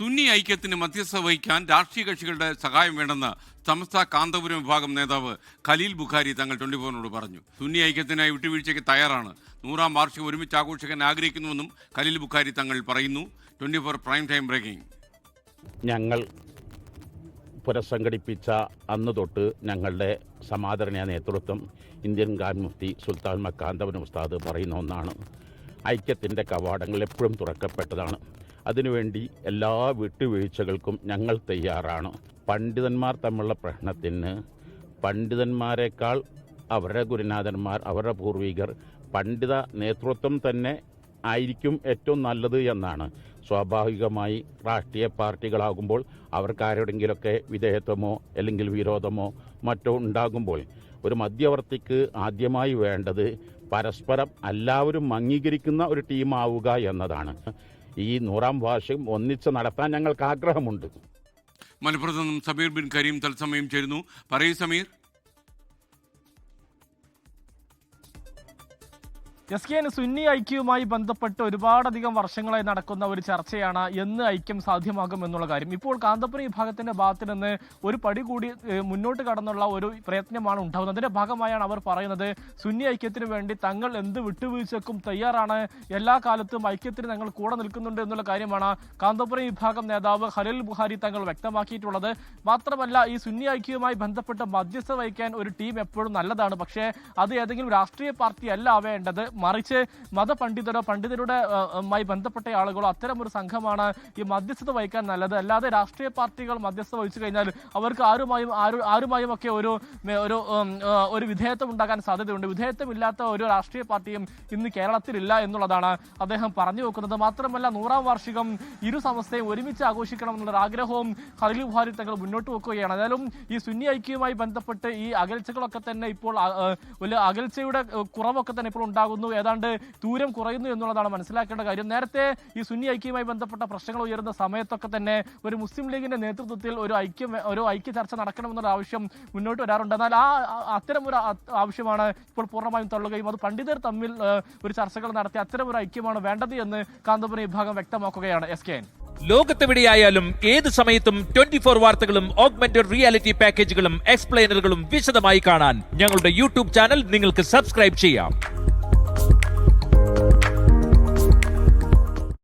സുന്നി ഐക്യത്തിന് മധ്യസ്ഥത വഹിക്കാൻ രാഷ്ട്രീയ കക്ഷികളുടെ സഹായം വേണ്ടെന്ന് സമസ്ത കാന്തപുരം വിഭാഗം നേതാവ് ഖലീൽ ബുഖാരി തങ്ങൾ 24നോട് പറഞ്ഞു. സുന്നി ഐക്യത്തിനായി വിട്ടുവീഴ്ചയ്ക്ക് തയ്യാറാണ്. 100ാം വാർഷികം ഒരുമിച്ച് ആഘോഷിക്കാൻ ആഗ്രഹിക്കുന്നുവെന്നും ഖലീൽ ബുഖാരി തങ്ങൾ പറയുന്നു. 24 പ്രൈം ടൈം ബ്രേക്കിംഗ്. ഞങ്ങൾ പുനഃസംഘടിപ്പിച്ച അന്ന് തൊട്ട് ഞങ്ങളുടെ സമാദരണീയ നേതൃത്വം ഇന്ത്യൻ ഗ്രാൻഡ് മുഫ്തി സുൽത്താൻ മക്കാന്തപുരം ഉസ്താദ് പറയുന്ന ഒന്നാണ്. ഐക്യത്തിൻ്റെ കവാടങ്ങൾ എപ്പോഴും തുറക്കപ്പെട്ടതാണ്. അതിനുവേണ്ടി എല്ലാ വിട്ടുവീഴ്ചകൾക്കും ഞങ്ങൾ തയ്യാറാണ്. പണ്ഡിതന്മാർ തമ്മിലുള്ള പ്രശ്നത്തിന് പണ്ഡിതന്മാരെക്കാൾ അവരുടെ ഗുരുനാഥന്മാർ, അവരുടെ പൂർവികർ, പണ്ഡിത നേതൃത്വം തന്നെ ആയിരിക്കും ഏറ്റവും നല്ലത് എന്നാണ്. സ്വാഭാവികമായി രാഷ്ട്രീയ പാർട്ടികളാകുമ്പോൾ അവർക്ക് ആരോടെങ്കിലൊക്കെ വിധേയത്വമോ അല്ലെങ്കിൽ വിരോധമോ മറ്റോ ഉണ്ടാകുമ്പോൾ ഒരു മധ്യവർത്തിക്ക് ആദ്യമായി വേണ്ടത് പരസ്പരം എല്ലാവരും അംഗീകരിക്കുന്ന ഒരു ടീമാവുക എന്നതാണ്. ഈ 100ാം വാർഷികം ഒന്നിച്ച് നടത്താൻ ഞങ്ങൾക്ക് ആഗ്രഹമുണ്ട്. മലപ്പുറത്ത് നിന്നും സമീർ ബിൻ കരീം തത്സമയം ചേരുന്നു. പറയൂ സമീർ. സുന്നി ഐക്യവുമായി ബന്ധപ്പെട്ട് ഒരുപാടധികം വർഷങ്ങളായി നടക്കുന്ന ഒരു ചർച്ചയാണ് എന്ന് ഐക്യം സാധ്യമാകും എന്നുള്ള കാര്യം. ഇപ്പോൾ കാന്തപുരം വിഭാഗത്തിന്റെ ഭാഗത്ത് നിന്ന് ഒരു പടി കൂടി മുന്നോട്ട് കടന്നുള്ള ഒരു പ്രയത്നമാണ് ഉണ്ടാകുന്നത്. അതിന്റെ ഭാഗമായാണ് അവർ പറയുന്നത് സുന്നി ഐക്യത്തിന് വേണ്ടി തങ്ങൾ എന്ത് വിട്ടുവീഴ്ചക്കും തയ്യാറാണ്, എല്ലാ കാലത്തും ഐക്യത്തിന് ഞങ്ങൾ കൂടെ നിൽക്കുന്നുണ്ട് എന്നുള്ള കാര്യമാണ് കാന്തപുരം വിഭാഗം നേതാവ് ഖലീൽ ബുഖാരി തങ്ങൾ വ്യക്തമാക്കിയിട്ടുള്ളത്. മാത്രമല്ല, ഈ സുന്നി ഐക്യവുമായി ബന്ധപ്പെട്ട് മധ്യസ്ഥത വഹിക്കാൻ ഒരു ടീം എപ്പോഴും നല്ലതാണ്. പക്ഷേ അത് ഏതെങ്കിലും രാഷ്ട്രീയ പാർട്ടി അല്ല ആവേണ്ടത്, മറിച്ച് പണ്ഡിതരുടെ ബന്ധപ്പെട്ട ആളുകളോ അത്തരമൊരു സംഘമാണ് ഈ മധ്യസ്ഥത വഹിക്കാൻ നല്ലത്. അല്ലാതെ രാഷ്ട്രീയ പാർട്ടികൾ മധ്യസ്ഥത വഹിച്ചു കഴിഞ്ഞാൽ അവർക്ക് ആരുമായും ഒക്കെ ഒരു വിധേയത്വം ഉണ്ടാകാൻ സാധ്യതയുണ്ട്. വിധേയത്വമില്ലാത്ത ഒരു രാഷ്ട്രീയ പാർട്ടിയും ഇന്ന് കേരളത്തിലില്ല എന്നുള്ളതാണ് അദ്ദേഹം പറഞ്ഞു വെക്കുന്നത്. മാത്രമല്ല, 100ാം വാർഷികം ഇരു സമസ്തയും ഒരുമിച്ച് ആഘോഷിക്കണം എന്നുള്ള ആഗ്രഹവും ഖലീൽ ബുഖാരി തങ്ങൾ മുന്നോട്ട് വെക്കുകയാണ്. ഏതായാലും ഈ സുന്നി ഐക്യവുമായി ബന്ധപ്പെട്ട് ഈ അകൽച്ചകളൊക്കെ തന്നെ ഇപ്പോൾ അകൽച്ചയുടെ കുറവൊക്കെ തന്നെ ഇപ്പോൾ ഉണ്ടാകുന്നു, ഏതാണ്ട് ദൂരം കുറയുന്നു എന്നുള്ളതാണ് മനസ്സിലാക്കേണ്ട കാര്യം. നേരത്തെ ഈ സുന്നി ഐക്യവുമായി ബന്ധപ്പെട്ട പ്രശ്നങ്ങൾ ഉയരുന്ന സമയത്തൊക്കെ തന്നെ ഒരു മുസ്ലിം ലീഗിന്റെ നേതൃത്വത്തിൽ ഒരു ഐക്യ ചർച്ച നടക്കണമെന്നുള്ള ആവശ്യം മുന്നോട്ട് വരാറുണ്ട്. എന്നാൽ അത്തരം ഒരു ആവശ്യമാണ് ഇപ്പോൾ പൂർണ്ണമായും തള്ളുകയും അത് പണ്ഡിതർ തമ്മിൽ ഒരു ചർച്ചകൾ നടത്തി അത്തരം ഒരു ഐക്യമാണ് വേണ്ടത് എന്ന് കാന്തപുരം വിഭാഗം വ്യക്തമാക്കുകയാണ്. SKN ലോകത്തെവിടെയായാലും ഏത് സമയത്തും 24 വാർത്തകളും ഓഗ്മെന്റഡ് റിയാലിറ്റി പാക്കേജുകളും എക്സ്പ്ലെയിനറുകളും വിശദമായി കാണാൻ ഞങ്ങളുടെ യൂട്യൂബ് ചാനൽ നിങ്ങൾക്ക് സബ്സ്ക്രൈബ് ചെയ്യാം.